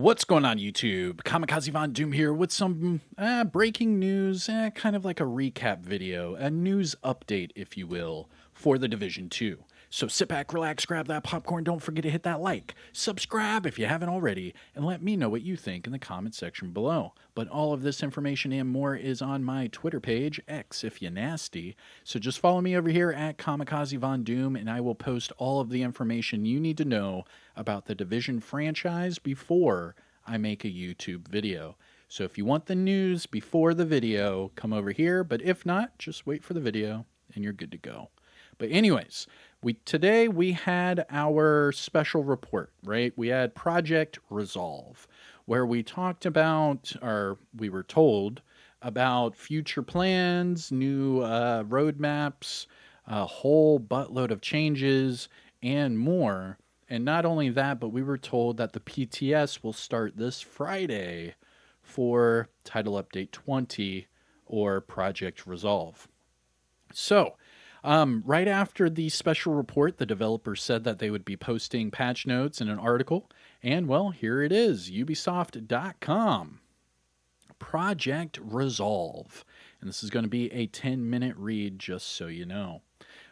What's going on, YouTube? Kamikazevondoom here with some breaking news, kind of like a recap video, a news update, if you will, for the Division 2. So sit back, relax, grab that popcorn, don't forget to hit that like, subscribe if you haven't already, and let me know what you think in the comment section below. But all of this information and more is on my Twitter page, X if you nasty, so just follow me over here at Kamikazevondoom, and I will post all of the information you need to know about the Division franchise before I make a YouTube video. So if you want the news before the video, come over here, but if not, just wait for the video and you're good to go. But anyways, today we had our special report, right? We had Project Resolve, where we talked about, or we were told about future plans, new roadmaps, a whole buttload of changes, and more. And not only that, but we were told that the PTS will start this Friday for Title Update 20 or Project Resolve. So, right after the special report, the developers said that they would be posting patch notes in an article. And, well, here it is, Ubisoft.com. Project Resolve. And this is going to be a 10-minute read, just so you know.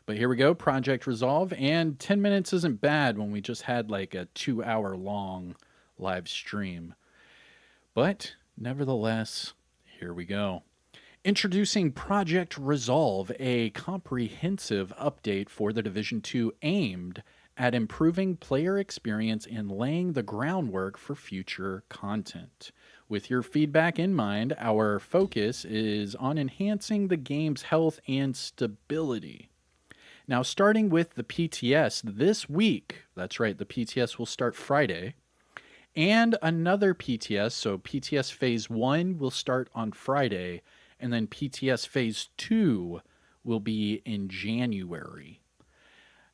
But here we go, Project Resolve. And 10 minutes isn't bad when we just had like a 2-hour long live stream. But nevertheless, here we go. Introducing Project Resolve, a comprehensive update for the Division 2 aimed at improving player experience and laying the groundwork for future content. With your feedback in mind, our focus is on enhancing the game's health and stability. Now, starting with the PTS this week, that's right, the PTS will start Friday, and another PTS, so PTS Phase 1 will start on Friday, and then PTS Phase 2 will be in January.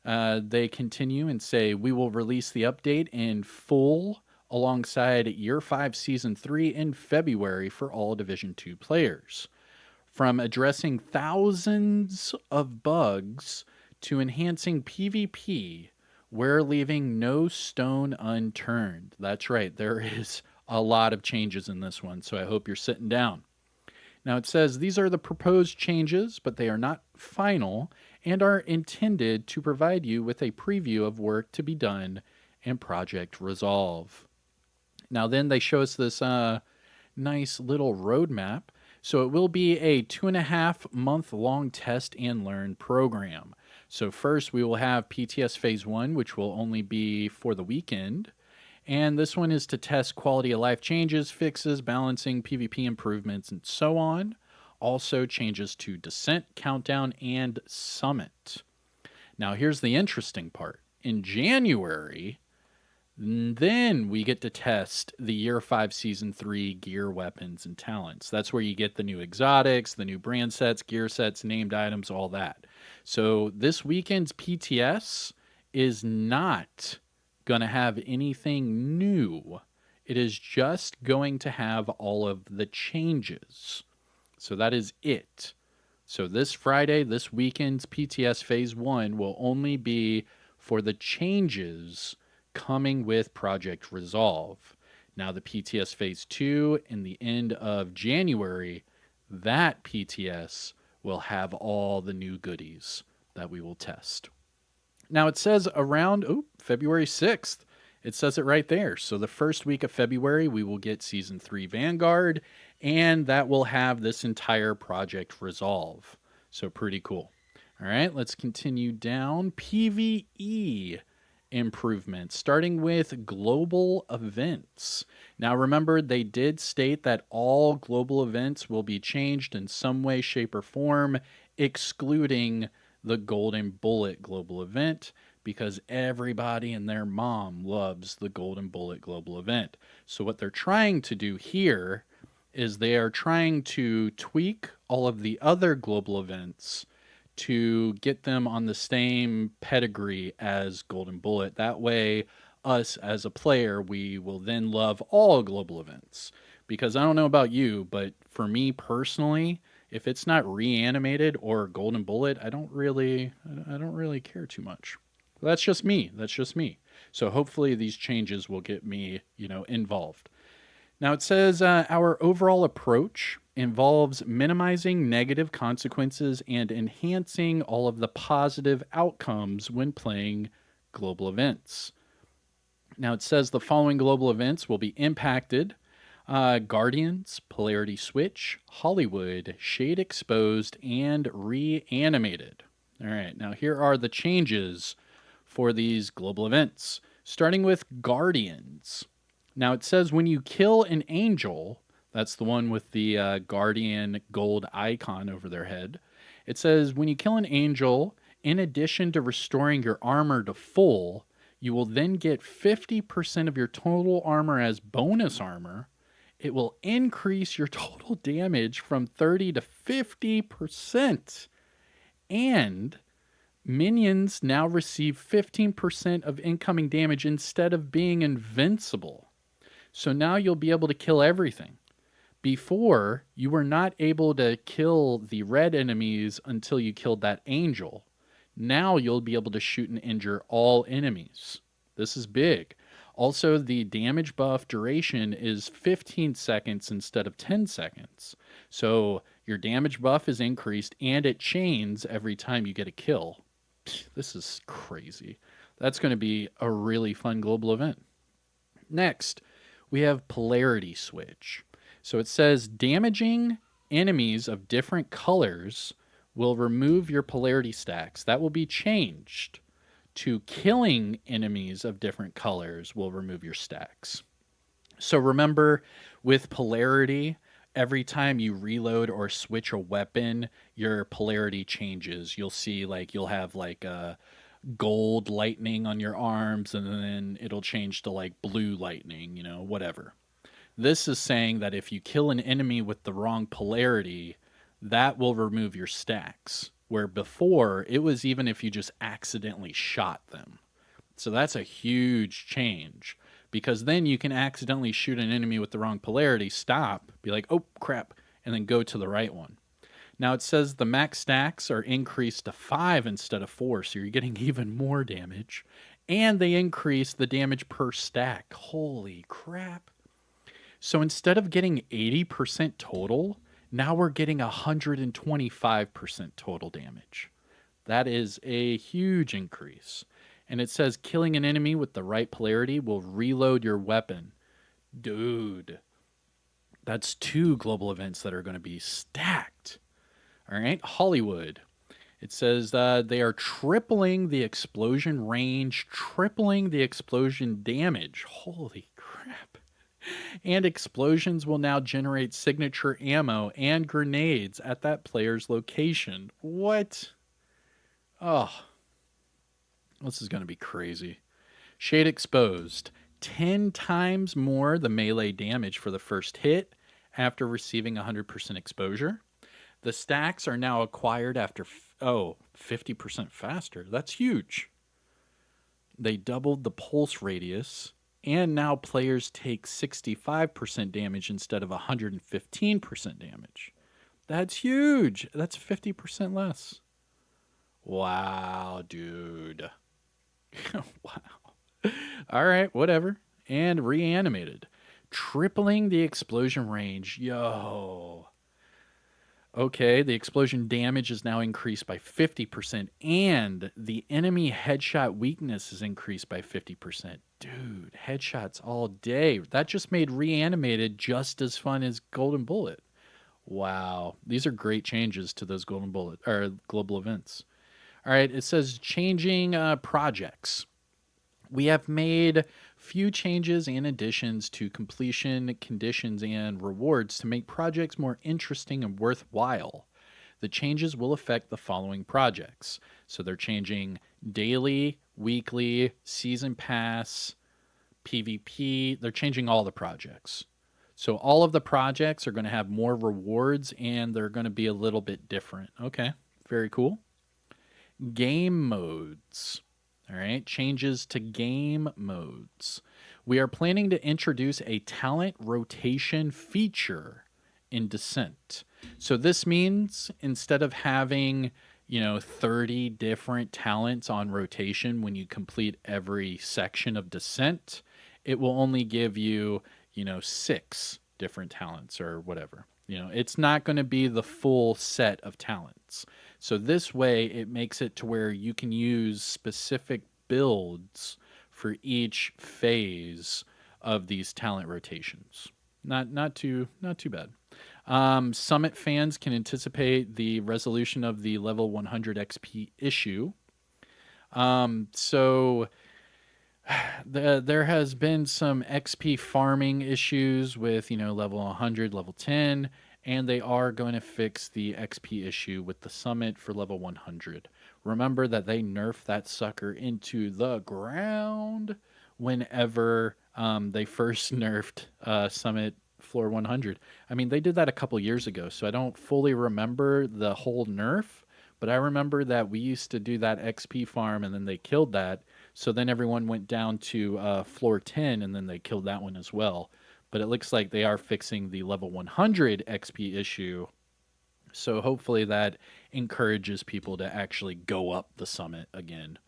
They continue and say, we will release the update in full alongside Year 5 Season 3 in February for all Division 2 players. From addressing thousands of bugs to enhancing PvP, we're leaving no stone unturned. That's right, there is a lot of changes in this one, so I hope you're sitting down. Now it says these are the proposed changes, but they are not final and are intended to provide you with a preview of work to be done in Project Resolve. Now then they show us this nice little roadmap. So it will be a 2.5 month long test and learn program. So first we will have PTS Phase 1, which will only be for the weekend. And this one is to test quality of life changes, fixes, balancing, PvP improvements, and so on. Also changes to Descent, Countdown, and Summit. Now here's the interesting part. In January, then we get to test the Year 5 Season 3 gear, weapons, and talents. That's where you get the new exotics, the new brand sets, gear sets, named items, all that. So this weekend's PTS is not going to have anything new. It is just going to have all of the changes. So that is it. So this Friday, this weekend's PTS Phase 1 will only be for the changes coming with Project Resolve. Now the PTS Phase 2 in the end of January, that PTS will have all the new goodies that we will test. Now it says around February 6th. It says it right there. So the first week of February, we will get Season 3 Vanguard, and that will have this entire Project Resolve. So pretty cool. All right, let's continue down. PvE improvements, starting with global events. Now remember, they did state that all global events will be changed in some way, shape, or form, excluding the Golden Bullet global event, because everybody and their mom loves the Golden Bullet global event. So what they're trying to do here is they are trying to tweak all of the other global events to get them on the same pedigree as Golden Bullet. That way, us as a player, we will then love all global events. Because I don't know about you, but for me personally, if it's not reanimated or Golden Bullet, I don't really care too much. That's just me. So hopefully these changes will get me, involved. Now it says our overall approach involves minimizing negative consequences and enhancing all of the positive outcomes when playing global events. Now it says the following global events will be impacted: Guardians, Polarity Switch, Hollywood, Shade Exposed, and Reanimated. All right, now here are the changes for these global events, starting with Guardians. Now it says when you kill an angel, that's the one with the Guardian gold icon over their head. It says when you kill an angel, in addition to restoring your armor to full, you will then get 50% of your total armor as bonus armor. It will increase your total damage from 30 to 50%. And minions now receive 15% of incoming damage instead of being invincible. So now you'll be able to kill everything. Before, you were not able to kill the red enemies until you killed that angel. Now you'll be able to shoot and injure all enemies. This is big. Also, the damage buff duration is 15 seconds instead of 10 seconds. So your damage buff is increased and it chains every time you get a kill. This is crazy. That's going to be a really fun global event. Next, we have Polarity Switch. So it says damaging enemies of different colors will remove your polarity stacks. That will be changed to killing enemies of different colors will remove your stacks. So remember, with polarity, every time you reload or switch a weapon, your polarity changes. You'll see you'll have a gold lightning on your arms, and then it'll change to blue lightning, whatever. This is saying that if you kill an enemy with the wrong polarity, that will remove your stacks. Where before, it was even if you just accidentally shot them. So that's a huge change, because then you can accidentally shoot an enemy with the wrong polarity, stop, be like, oh crap, and then go to the right one. Now it says the max stacks are increased to 5 instead of 4, so you're getting even more damage. And they increase the damage per stack. Holy crap. So instead of getting 80% total, now we're getting 125% total damage. That is a huge increase. And it says killing an enemy with the right polarity will reload your weapon. Dude, that's 2 global events that are going to be stacked. All right, Hollywood. It says they are tripling the explosion range, tripling the explosion damage. Holy crap. And explosions will now generate signature ammo and grenades at that player's location. What? Oh, this is going to be crazy. Shade Exposed. 10 times more the melee damage for the first hit after receiving 100% exposure. The stacks are now acquired after 50% faster. That's huge. They doubled the pulse radius. And now players take 65% damage instead of 115% damage. That's huge. That's 50% less. Wow, dude. Wow. All right, whatever. And Reanimated. Tripling the explosion range. Yo. Okay, the explosion damage is now increased by 50%, and the enemy headshot weakness is increased by 50%. Dude, headshots all day. That just made Reanimated just as fun as Golden Bullet. Wow, these are great changes to those Golden Bullet or global events. All right, it says changing projects. We have made few changes and additions to completion conditions and rewards to make projects more interesting and worthwhile. The changes will affect the following projects. So they're changing daily, weekly, season pass, PvP. They're changing all the projects. So all of the projects are going to have more rewards and they're going to be a little bit different. Okay, very cool. Game modes. All right, changes to game modes. We are planning to introduce a talent rotation feature in Descent. So this means instead of having, 30 different talents on rotation when you complete every section of Descent, it will only give you, 6 different talents or whatever. It's not going to be the full set of talents. So this way, it makes it to where you can use specific builds for each phase of these talent rotations. Not too bad. Summit fans can anticipate the resolution of the level 100 XP issue. So there has been some XP farming issues with, level 100, level 10, and they are going to fix the XP issue with the summit for level 100. Remember that they nerfed that sucker into the ground whenever they first nerfed summit floor 100. I mean, they did that a couple years ago, so I don't fully remember the whole nerf, but I remember that we used to do that XP farm and then they killed that. So then everyone went down to floor 10 and then they killed that one as well. But it looks like they are fixing the level 100 XP issue. So hopefully that encourages people to actually go up the summit again.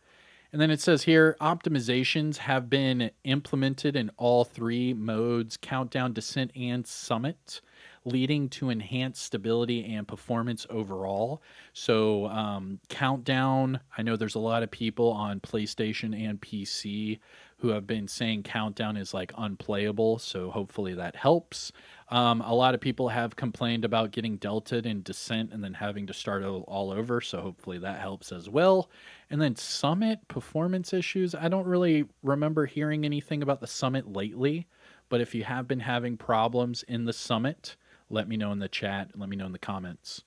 And then it says here, optimizations have been implemented in all 3 modes, Countdown, Descent, and Summit, leading to enhanced stability and performance overall. So Countdown, I know there's a lot of people on PlayStation and PC who have been saying Countdown is like unplayable, so hopefully that helps. A lot of people have complained about getting delted in Descent and then having to start all over, so hopefully that helps as well. And then Summit performance issues. I don't really remember hearing anything about the Summit lately, but if you have been having problems in the Summit, let me know in the chat. Let me know in the comments.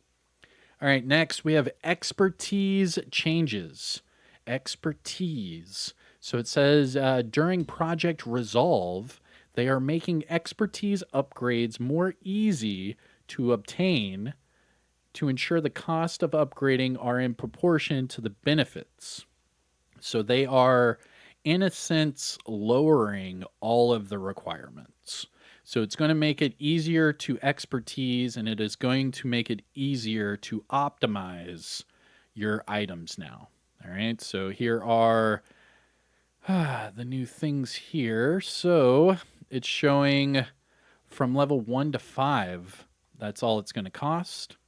All right, next we have expertise changes. Expertise. So it says during Project Resolve, they are making expertise upgrades more easy to obtain to ensure the cost of upgrading are in proportion to the benefits. So they are, in a sense, lowering all of the requirements. So it's going to make it easier to expertise, and it is going to make it easier to optimize your items now. All right, so here are the new things here. So it's showing from level 1 to 5, that's all it's going to cost.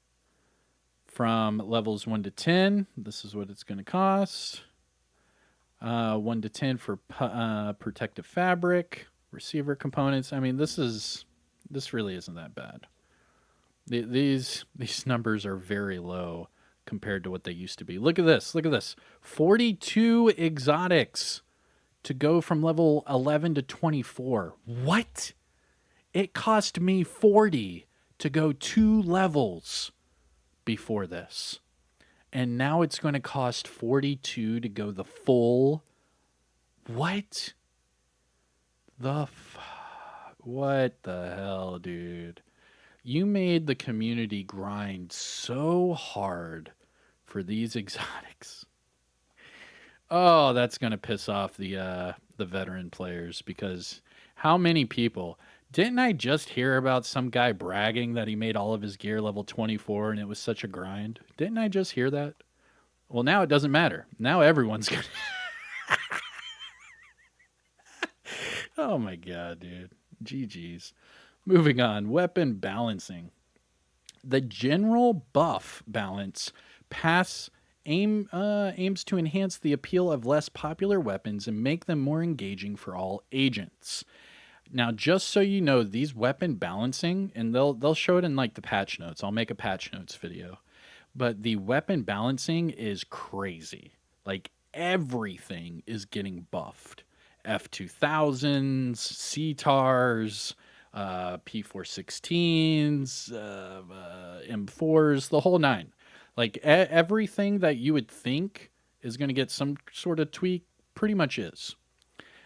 From levels 1 to 10, this is what it's going to cost. 1 to 10 for protective fabric, receiver components. I mean, this really isn't that bad. These numbers are very low compared to what they used to be. Look at this. Look at this. 42 exotics to go from level 11 to 24. What? It cost me 40 to go 2 levels before this. And now it's going to cost 42 to go the full. What? What the hell, dude? You made the community grind so hard for these exotics. Oh, that's going to piss off the veteran players, because how many people... Didn't I just hear about some guy bragging that he made all of his gear level 24 and it was such a grind? Didn't I just hear that? Well, now it doesn't matter. Now everyone's going to... Oh my god, dude. GG's. Moving on. Weapon balancing. The general buff balance aims to enhance the appeal of less popular weapons and make them more engaging for all agents. Now, just so you know, these weapon balancing, and they'll show it in like the patch notes. I'll make a patch notes video. But the weapon balancing is crazy. Like, everything is getting buffed. F2000s, CTARs, P416s, M4s, the whole 9. Like, everything that you would think is going to get some sort of tweak pretty much is.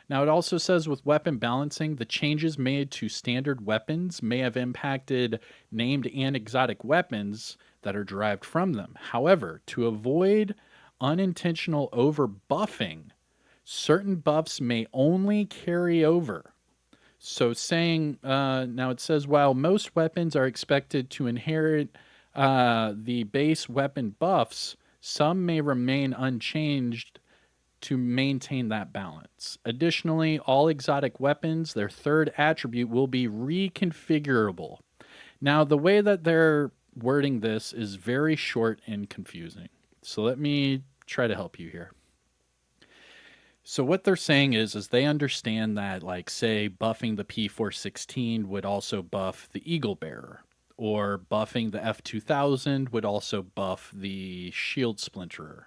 Now, it also says with weapon balancing, the changes made to standard weapons may have impacted named and exotic weapons that are derived from them. However, to avoid unintentional overbuffing, certain buffs may only carry over. So saying, now it says, while most weapons are expected to inherit the base weapon buffs, Some may remain unchanged to maintain that balance. Additionally, all exotic weapons, their third attribute will be reconfigurable. Now, the way that they're wording this is very short and confusing. So let me try to help you here. So what they're saying is they understand that, like, say buffing the P416 would also buff the Eagle Bearer, or buffing the F2000 would also buff the Shield Splinterer,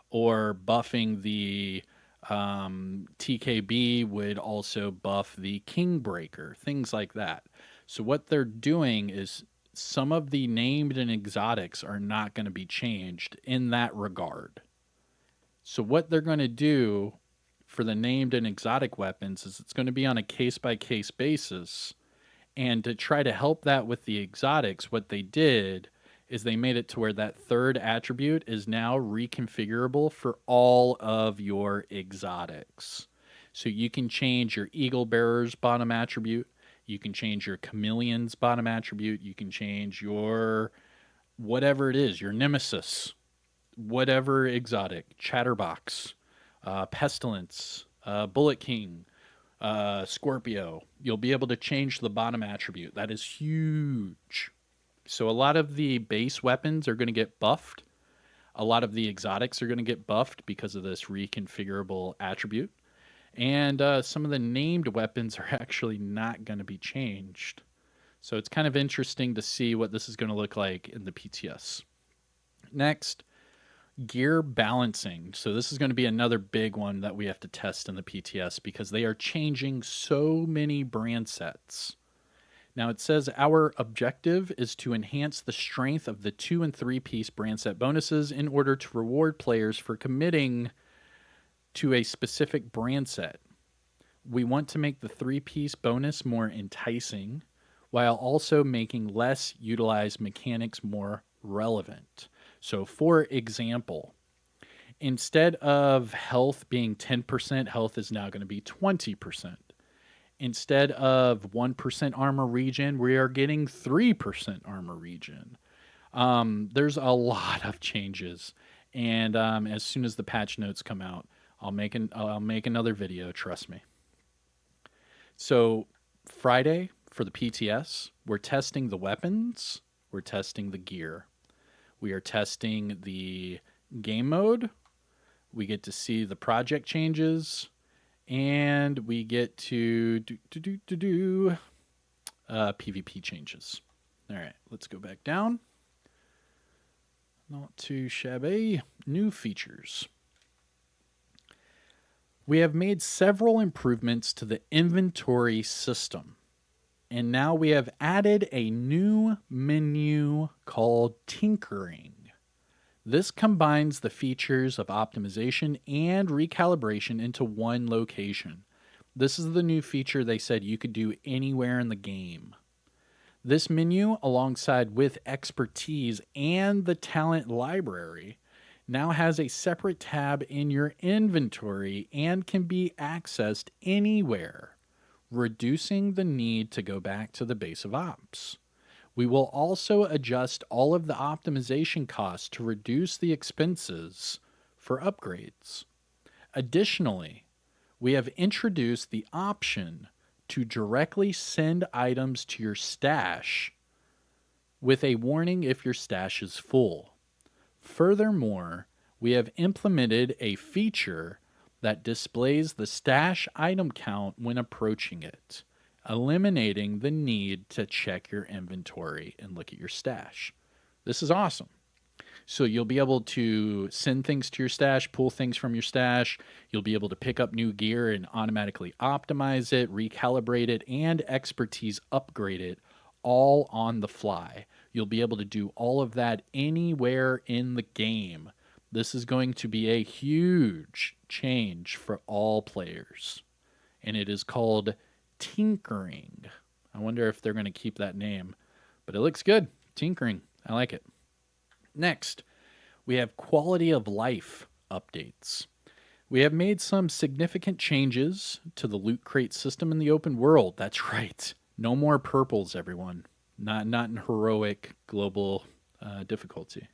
or buffing the TKB would also buff the Kingbreaker, things like that. So what they're doing is some of the named and exotics are not going to be changed in that regard. So what they're going to do for the named and exotic weapons is it's going to be on a case-by-case basis. And to try to help that with the exotics, what they did is they made it to where that third attribute is now reconfigurable for all of your exotics. So you can change your Eagle Bearer's bottom attribute. You can change your Chameleon's bottom attribute. You can change your whatever it is, your Nemesis, whatever exotic, Chatterbox, Pestilence, Bullet King, Scorpio. You'll be able to change the bottom attribute. That is huge. So a lot of the base weapons are going to get buffed. A lot of the exotics are going to get buffed because of this reconfigurable attribute. And some of the named weapons are actually not going to be changed. So it's kind of interesting to see what this is going to look like in the PTS. Next, gear balancing. So this is going to be another big one that we have to test in the PTS because they are changing so many brand sets. Now it says our objective is to enhance the strength of the 2 and 3 piece brand set bonuses in order to reward players for committing to a specific brand set. We want to make the 3-piece bonus more enticing while also making less utilized mechanics more relevant. So for example, instead of health being 10%, health is now going to be 20%. Instead of 1% armor regen, we are getting 3% armor regen. There's a lot of changes, and as soon as the patch notes come out, I'll make another video. Trust me. So Friday for the PTS, we're testing the weapons, we're testing the gear, we are testing the game mode. We get to see the project changes. And we get to do PvP changes. All right, let's go back down. Not too shabby. New features. We have made several improvements to the inventory system. And now we have added a new menu called Tinkering. This combines the features of optimization and recalibration into one location. This is the new feature they said you could do anywhere in the game. This menu, alongside with expertise and the talent library, now has a separate tab in your inventory and can be accessed anywhere, reducing the need to go back to the base of ops. We will also adjust all of the optimization costs to reduce the expenses for upgrades. Additionally, we have introduced the option to directly send items to your stash with a warning if your stash is full. Furthermore, we have implemented a feature that displays the stash item count when approaching it, eliminating the need to check your inventory and look at your stash. This is awesome. So you'll be able to send things to your stash, pull things from your stash. You'll be able to pick up new gear and automatically optimize it, recalibrate it, and expertise upgrade it all on the fly. You'll be able to do all of that anywhere in the game. This is going to be a huge change for all players. And it is called Tinkering. I wonder if they're going to keep that name, but it looks good. Tinkering. I like it. Next, we have quality of life updates. We have made some significant changes to the loot crate system in the open world. That's right. No more purples, everyone. Not in heroic global difficulty.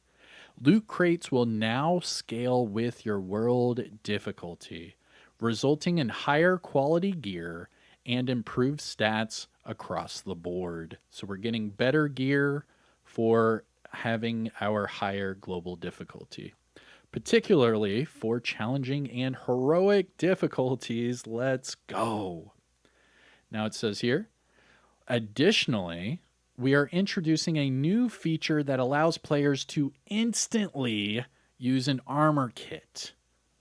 Loot crates will now scale with your world difficulty, resulting in higher quality gear and improved stats across the board. So we're getting better gear for having our higher global difficulty, particularly for challenging and heroic difficulties. Let's go. Now it says here, additionally, we are introducing a new feature that allows players to instantly use an armor kit.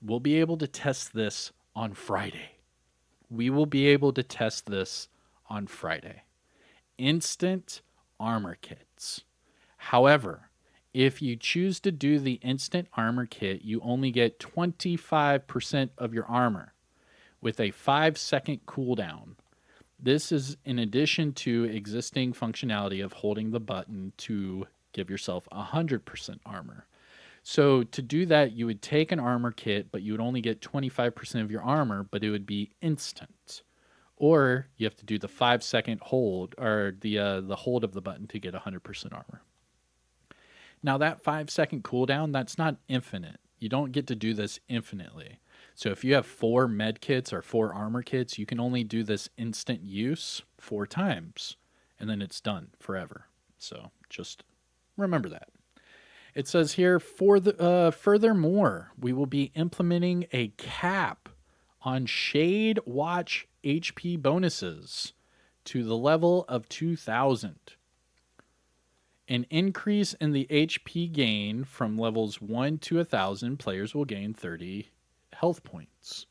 We'll be able to test this on Friday. We will be able to test this on Friday. Instant armor kits. However, if you choose to do the instant armor kit, you only get 25% of your armor with a 5-second cooldown. This is in addition to existing functionality of holding the button to give yourself 100% armor. So to do that, you would take an armor kit, but you would only get 25% of your armor, but it would be instant. Or you have to do the 5-second hold, or the hold of the button to get 100% armor. Now that 5-second cooldown, that's not infinite. You don't get to do this infinitely. So if you have 4 med kits or 4 armor kits, you can only do this instant use 4 times, and then it's done forever. So just remember that. It says here, furthermore, we will be implementing a cap on Shade Watch HP bonuses to the level of 2,000. An increase in the HP gain from levels 1 to 1,000, players will gain 30 health points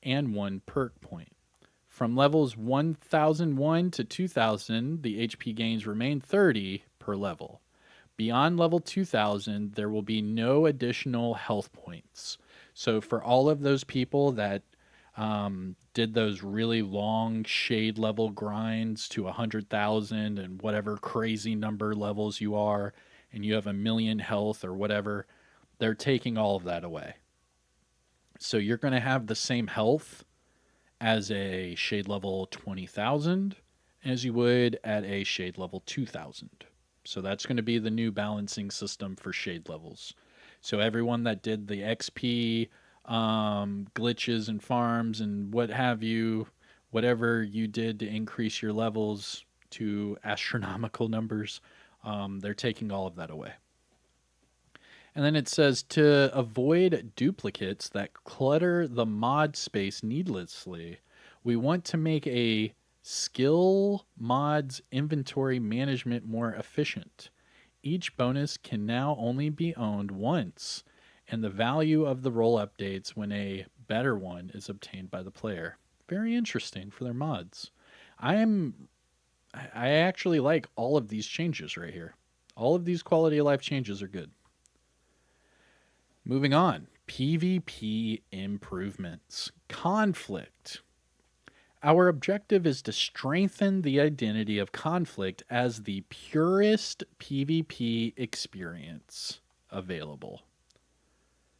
and 1 perk point. From levels 1,001 to 2,000, the HP gains remain 30 per level. Beyond level 2,000, there will be no additional health points. So for all of those people that did those really long shade level grinds to 100,000 and whatever crazy number levels you are, and you have 1,000,000 health or whatever, they're taking all of that away. So you're going to have the same health as a shade level 20,000 as you would at a shade level 2,000. So that's going to be the new balancing system for shade levels. So everyone that did the XP glitches and farms and what have you, whatever you did to increase your levels to astronomical numbers, they're taking all of that away. And then it says to avoid duplicates that clutter the mod space needlessly, we want to make a skill mods inventory management more efficient. Each bonus can now only be owned once, and the value of the role updates when a better one is obtained by the player. Very interesting for their mods. I actually like all of these changes right here. All of these quality of life changes are good. Moving on, PvP improvements. Conflict. Our objective is to strengthen the identity of Conflict as the purest PvP experience available.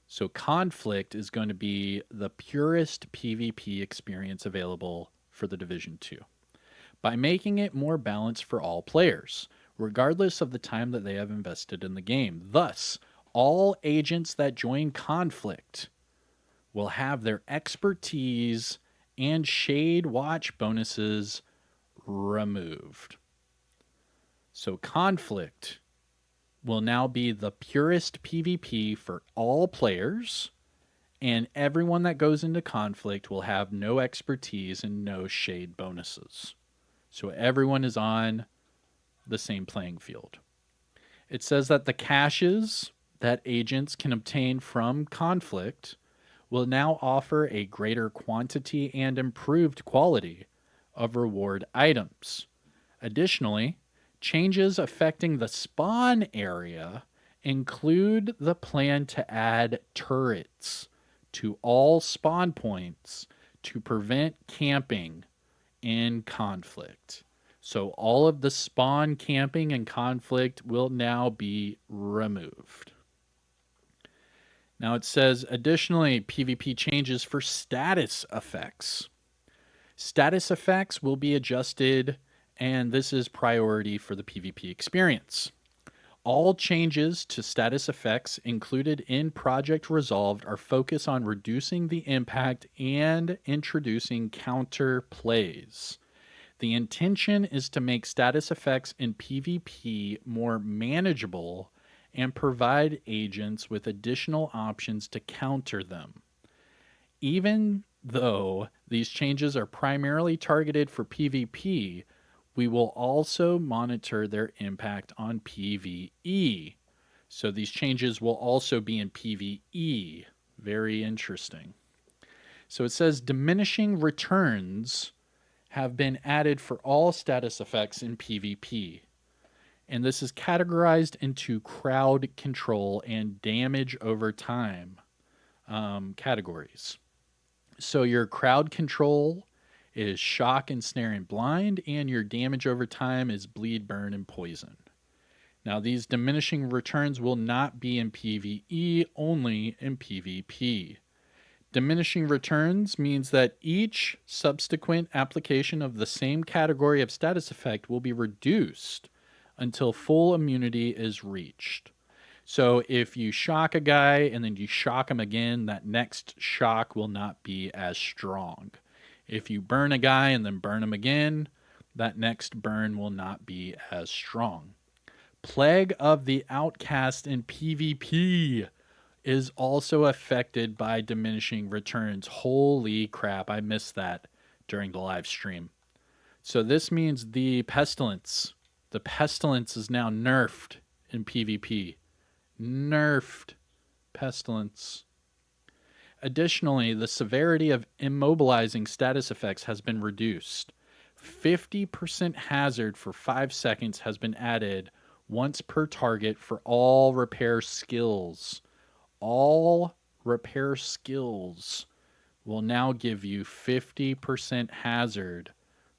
So Conflict is going to be the purest PvP experience available for the Division 2 by making it more balanced for all players, regardless of the time that they have invested in the game. Thus, all agents that join Conflict will have their expertise and Shade Watch bonuses removed. So Conflict will now be the purest PvP for all players, and everyone that goes into Conflict will have no expertise and no Shade bonuses. So everyone is on the same playing field. It says that the caches that agents can obtain from Conflict will now offer a greater quantity and improved quality of reward items. Additionally, changes affecting the spawn area include the plan to add turrets to all spawn points to prevent camping in Conflict. So all of the spawn camping in Conflict will now be removed. Now it says, additionally, PvP changes for status effects. Status effects will be adjusted, and this is priority for the PvP experience. All changes to status effects included in Project Resolved are focused on reducing the impact and introducing counter plays. The intention is to make status effects in PvP more manageable and provide agents with additional options to counter them. Even though these changes are primarily targeted for PvP, we will also monitor their impact on PvE. So these changes will also be in PvE. Very interesting. So it says diminishing returns have been added for all status effects in PvP. And this is categorized into crowd control and damage over time categories. So your crowd control is shock, ensnare, and blind, and your damage over time is bleed, burn, and poison. Now, these diminishing returns will not be in PvE, only in PvP. Diminishing returns means that each subsequent application of the same category of status effect will be reduced until full immunity is reached. So if you shock a guy and then you shock him again, that next shock will not be as strong. If you burn a guy and then burn him again, that next burn will not be as strong. Plague of the Outcast in PvP is also affected by diminishing returns. Holy crap, I missed that during the live stream. So this means the pestilence is now nerfed in PvP. Nerfed pestilence. Additionally, the severity of immobilizing status effects has been reduced. 50% hazard for 5 seconds has been added once per target for all repair skills. All repair skills will now give you 50% hazard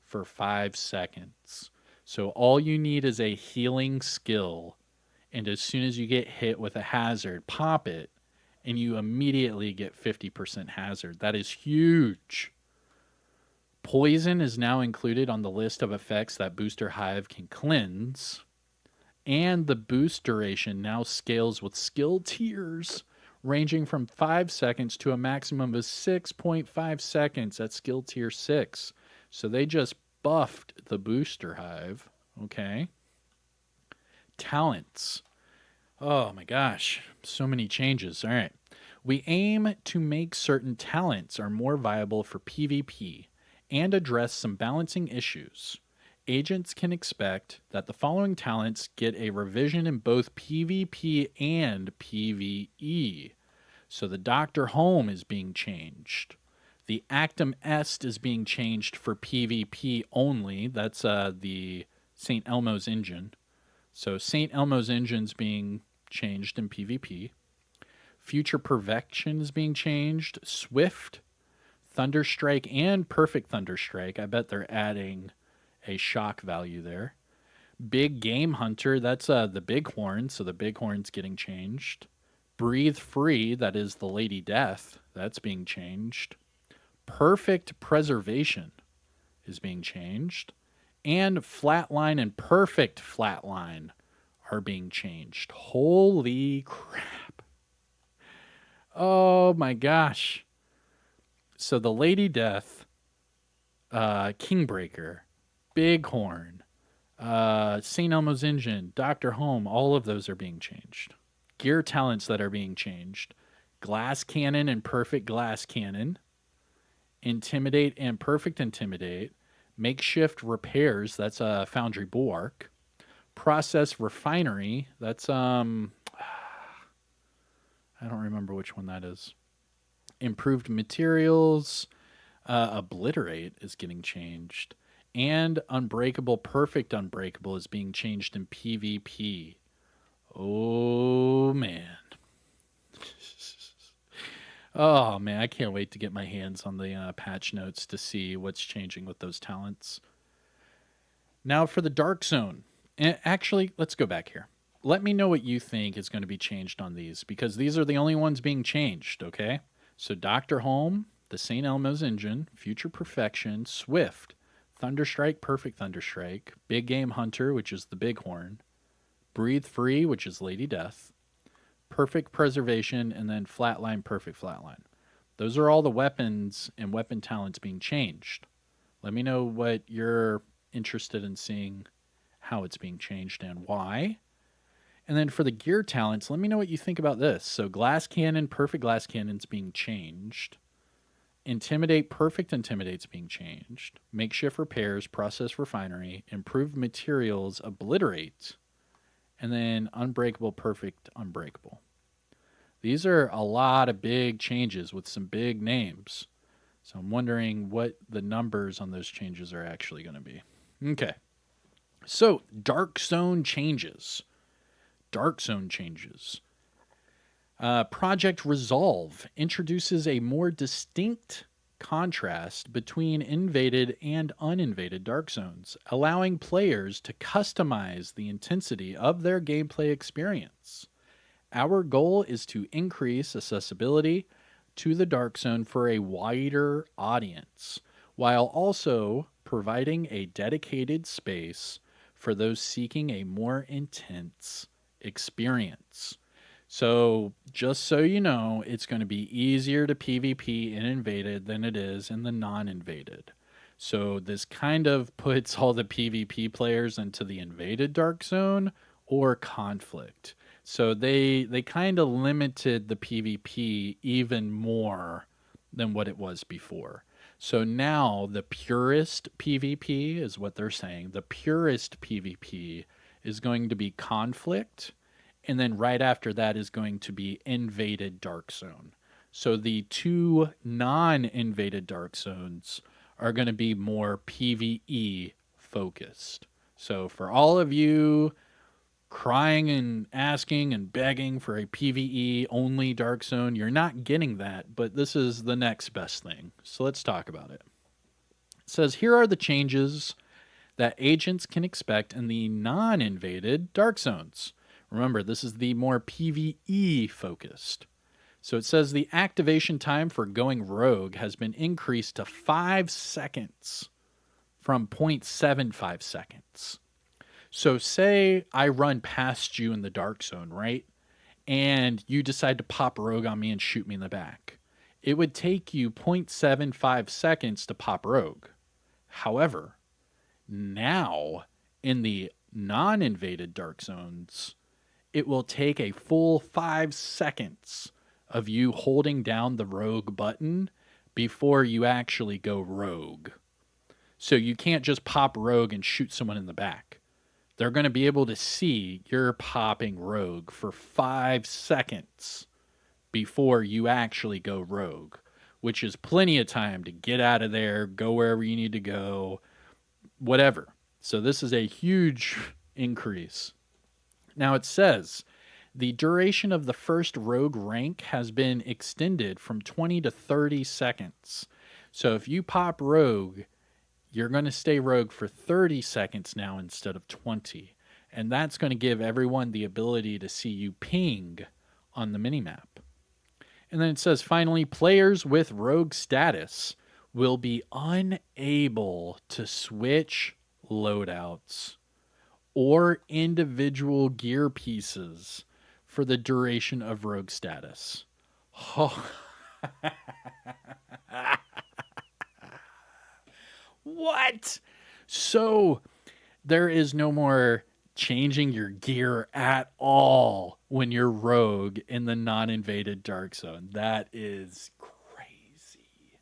for 5 seconds. So all you need is a healing skill, and as soon as you get hit with a hazard, pop it, and you immediately get 50% hazard. That is huge. Poison is now included on the list of effects that Booster Hive can cleanse, and the boost duration now scales with skill tiers, ranging from 5 seconds to a maximum of 6.5 seconds at skill tier 6. So they just buffed the Booster Hive. Okay. Talents. Oh my gosh, so many changes. All right. We aim to make certain talents are more viable for PvP and address some balancing issues. Agents can expect that the following talents get a revision in both PvP and PvE. So the Dr. Home is being changed. The Actum Est is being changed for PvP only. That's the St. Elmo's engine. So St. Elmo's engine's being changed in PvP. Future Perfection is being changed. Swift, Thunderstrike, and Perfect Thunderstrike. I bet they're adding a shock value there. Big Game Hunter, that's the Bighorn, so the Bighorn's getting changed. Breathe Free, that is the Lady Death, that's being changed. Perfect Preservation is being changed. And Flatline and Perfect Flatline are being changed. Holy crap. Oh my gosh. So the Lady Death, Kingbreaker, Bighorn, St. Elmo's Engine, Dr. Home, all of those are being changed. Gear talents that are being changed. Glass Cannon and Perfect Glass Cannon. Intimidate and Perfect Intimidate. Makeshift Repairs, that's a Foundry Bulwark. Process Refinery, that's I don't remember which one that is. Improved Materials, Obliterate is getting changed. And Unbreakable, Perfect Unbreakable is being changed in PvP. Oh, man. Oh, man, I can't wait to get my hands on the patch notes to see what's changing with those talents. Now for the Dark Zone. Actually, let's go back here. Let me know what you think is going to be changed on these, because these are the only ones being changed, okay? So Dr. Home, the St. Elmo's Engine, Future Perfection, Swift, Thunderstrike, Perfect Thunderstrike, Big Game Hunter, which is the Bighorn, Breathe Free, which is Lady Death, Perfect Preservation, and then Flatline, Perfect Flatline. Those are all the weapons and weapon talents being changed. Let me know what you're interested in seeing, how it's being changed, and why. And then for the gear talents, let me know what you think about this. So Glass Cannon, Perfect Glass Cannon's being changed. Intimidate, Perfect Intimidate's being changed. Makeshift Repairs, Process Refinery. Improved Materials, Obliterate. And then Unbreakable, Perfect, Unbreakable. These are a lot of big changes with some big names. So I'm wondering what the numbers on those changes are actually going to be. Okay. So Dark Zone changes. Dark Zone changes. Project Resolve introduces a more distinct contrast between invaded and uninvaded Dark Zones, allowing players to customize the intensity of their gameplay experience. Our goal is to increase accessibility to the Dark Zone for a wider audience, while also providing a dedicated space for those seeking a more intense experience. So, just so you know, it's going to be easier to PvP in invaded than it is in the non-invaded. So, this kind of puts all the PvP players into the invaded Dark Zone or conflict. So they kind of limited the PvP even more than what it was before. So now the purest PvP is what they're saying. The purest PvP is going to be conflict, and then right after that is going to be invaded Dark Zone. So the two non-invaded Dark Zones are going to be more PvE focused. So for all of you crying and asking and begging for a PvE only Dark Zone, you're not getting that, but this is the next best thing. So let's talk about it. It says, here are the changes that agents can expect in the non-invaded Dark Zones. Remember, this is the more PvE focused. So it says the activation time for going rogue has been increased to 5 seconds from 0.75 seconds. So say I run past you in the Dark Zone, right? And you decide to pop rogue on me and shoot me in the back. It would take you 0.75 seconds to pop rogue. However, now in the non-invaded Dark Zones, it will take a full 5 seconds of you holding down the rogue button before you actually go rogue. So you can't just pop rogue and shoot someone in the back. They're going to be able to see you're popping rogue for 5 seconds before you actually go rogue, which is plenty of time to get out of there, go wherever you need to go, whatever. So this is a huge increase. Now it says the duration of the first rogue rank has been extended from 20 to 30 seconds. So if you pop rogue, you're going to stay rogue for 30 seconds now instead of 20. And that's going to give everyone the ability to see you ping on the minimap. And then it says, finally, players with rogue status will be unable to switch loadouts or individual gear pieces for the duration of rogue status. Oh. What? So there is no more changing your gear at all when you're rogue in the non-invaded Dark Zone. That is crazy.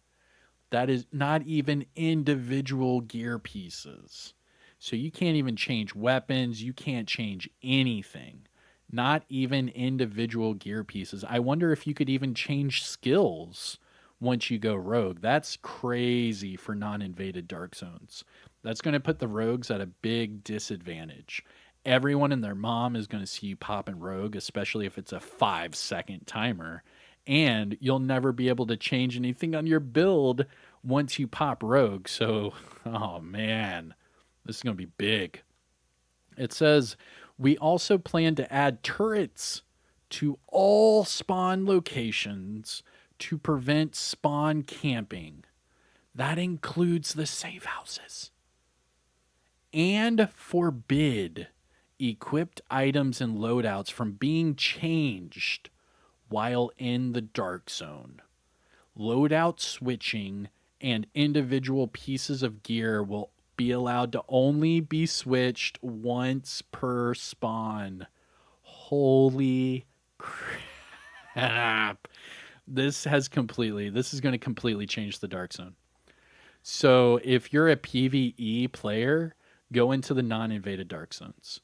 That is not even individual gear pieces. So you can't even change weapons. You can't change anything. Not even individual gear pieces. I wonder if you could even change skills once you go rogue. That's crazy for non-invaded Dark Zones. That's going to put the rogues at a big disadvantage. Everyone and their mom is going to see you popping rogue, especially if it's a 5-second timer. And you'll never be able to change anything on your build once you pop rogue. So, oh man, this is going to be big. It says, we also plan to add turrets to all spawn locations to prevent spawn camping. That includes the safe houses. And forbid equipped items and loadouts from being changed while in the Dark Zone. Loadout switching and individual pieces of gear will be allowed to only be switched once per spawn. Holy crap. This is going to completely change the Dark Zone. So if you're a PvE player, go into the non-invaded Dark Zones,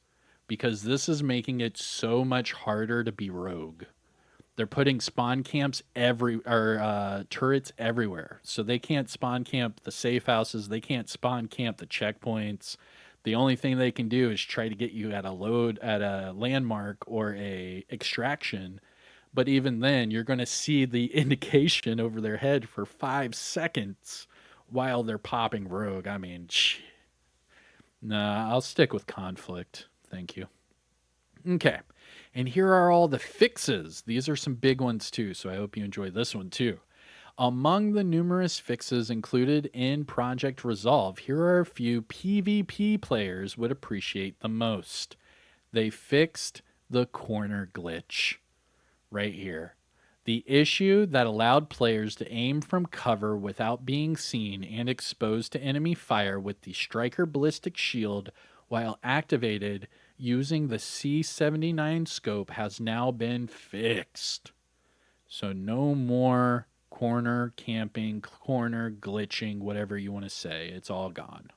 because this is making it so much harder to be rogue. They're putting spawn camps turrets everywhere. So they can't spawn camp the safe houses. They can't spawn camp the checkpoints. The only thing they can do is try to get you at a landmark or a extraction. But even then, you're going to see the indication over their head for 5 seconds while they're popping rogue. I mean, nah, I'll stick with conflict. Thank you. Okay. And here are all the fixes. These are some big ones too, so I hope you enjoy this one too. Among the numerous fixes included in Project Resolve, here are a few PvP players would appreciate the most. They fixed the corner glitch right here. The issue that allowed players to aim from cover without being seen and exposed to enemy fire with the Striker Ballistic Shield while activated using the C79 scope has now been fixed. So no more corner camping, corner glitching, whatever you want to say. It's all gone.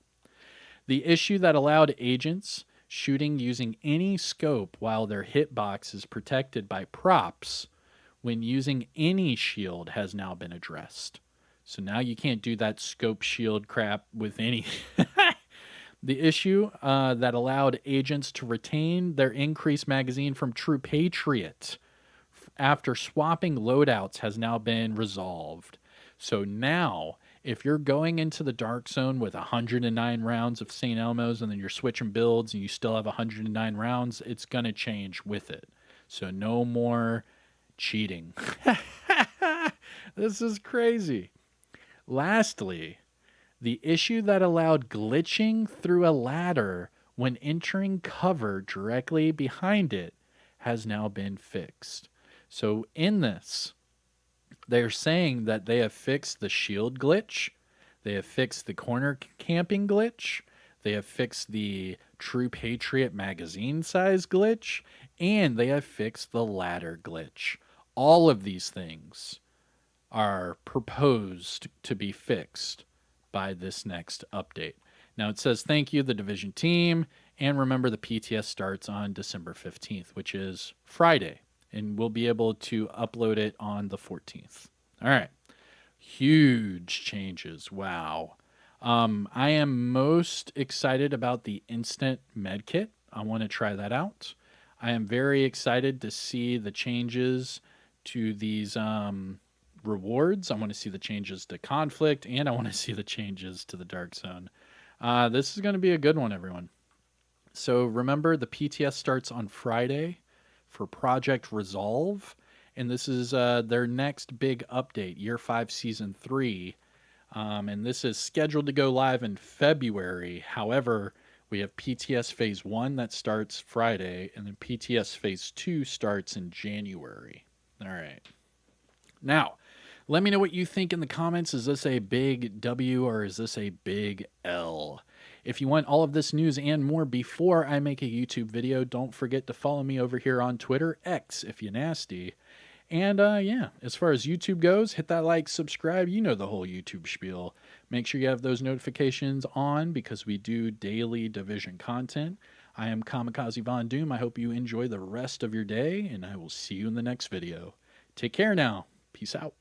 The issue that allowed agents shooting using any scope while their hitbox is protected by props when using any shield has now been addressed. So now you can't do that scope shield crap with any... The issue that allowed agents to retain their increased magazine from True Patriot after swapping loadouts has now been resolved. So now, if you're going into the Dark Zone with 109 rounds of St. Elmo's and then you're switching builds and you still have 109 rounds, it's going to change with it. So no more cheating. This is crazy. Lastly, the issue that allowed glitching through a ladder when entering cover directly behind it has now been fixed. So in this, they're saying that they have fixed the shield glitch, they have fixed the corner camping glitch, they have fixed the True Patriot magazine size glitch, and they have fixed the ladder glitch. All of these things are proposed to be fixed by this next update. Now it says, thank you, the Division team, and remember the PTS starts on December 15th, which is Friday, and we'll be able to upload it on the 14th. All right. Huge changes. Wow. I am most excited about the instant med kit. I want to try that out. I am very excited to see the changes to these rewards. I want to see the changes to conflict, and I want to see the changes to the Dark Zone. This is going to be a good one, everyone. So remember, the PTS starts on Friday for Project Resolve, and this is their next big update, Year 5 Season 3. And this is scheduled to go live in February. However, we have PTS Phase 1 that starts Friday, and then PTS Phase 2 starts in January. All right. Now, let me know what you think in the comments. Is this a big W or is this a big L? If you want all of this news and more before I make a YouTube video, don't forget to follow me over here on Twitter, X if you nasty. And yeah, as far as YouTube goes, hit that like, subscribe. You know the whole YouTube spiel. Make sure you have those notifications on because we do daily Division content. I am Kamikazevondoom. I hope you enjoy the rest of your day, and I will see you in the next video. Take care now. Peace out.